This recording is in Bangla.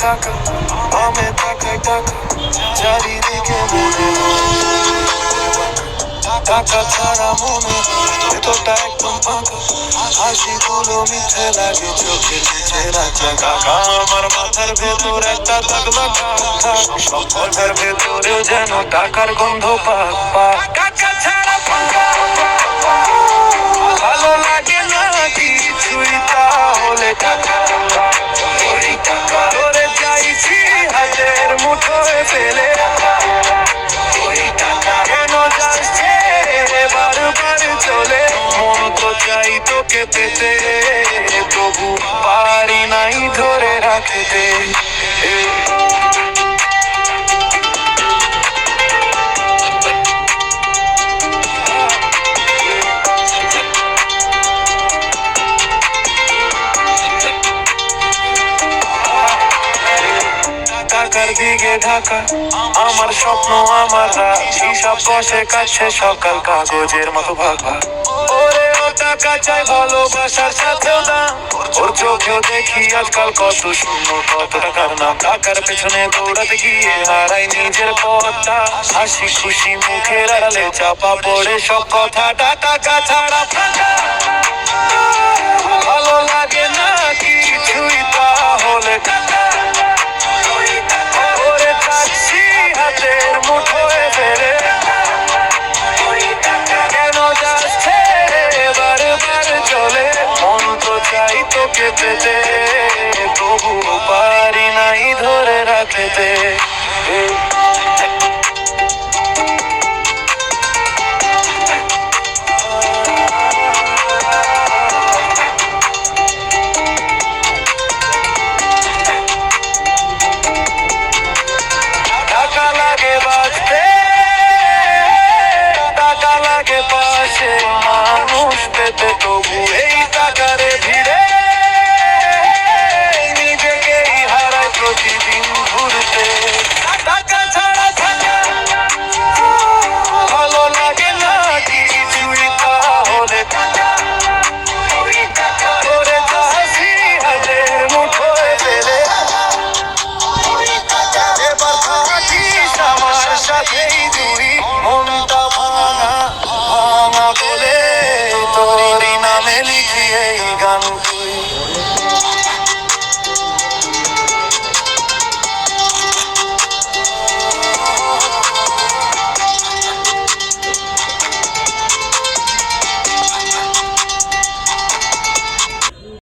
টাকা, আমি টাকায় টাকা, চারিদিকে মনে টাকা ছাড়া মনে ভেতরটা একদম ফাঁকা, হাসিগুলো মিথ্যে লাগে চোখের নিচে রাখা কাকা। আমার মাথার ভেতর একটা তাগলা কাকা, সকলের ভেতরেও যেন টাকার গন্ধ পাক পাক। টাকা ছাড়া ফাঁকা, ভালো লাগে না কিছুই, তাহলে টাকা ওই টাকা ধরে চাইছি হাতের মুঠোয় ফেলে। ওই টাকা কেন যাচ্ছে বারবার চলে, মন তো চাই তোকে পেতে, তবু পারি নাই ধরে রাখতে। টাকার দিকে ঢাকা আমার স্বপ্ন, আমার রাত, হিসাব কষে কাছে সকাল কাগজের মতো ভাগ ভাগ। ওরে ও টাকা চাই ভালোবাসার সাথেও দাম, ওর চোখেও দেখি আজকাল কত শূন্য, কত টাকার নাম। টাকার পেছনে দৌড়াতে গিয়ে হারাই নিজের পথটা, হাসি খুশি মুখের আড়ালে চাপা পড়ে সব কথাটা। টাকা ছাড়া ফাঁকা, ভালো লাগে না কিছুই, তাহলে টাকা ওরে যাচ্ছি হাতের মুঠোয় ফেলে। কেন যাচ্ছে বারবার চলে, মন তো চাই তোকে পেতে, তবু পারি নাই ধরে রাখতে। টাকা লাগে বাঁচতে, টাকা লাগে পাশে মানুষ পেতে, তবু এই টাকারে ভিড়ে নিজেকেই হারাই প্রতিদিন ঘুরতে। টাকা ছাড়া থাকা ভালো লাগে না কিছুই, তাহলে টাকা করে যাচ্ছি হাতের মুঠোয় ফেলে। এবার থাকিস আমার সাথেই তুই, মনটা ভাঙা ভাঙা বলে তোরই নামে লিখি এই গান।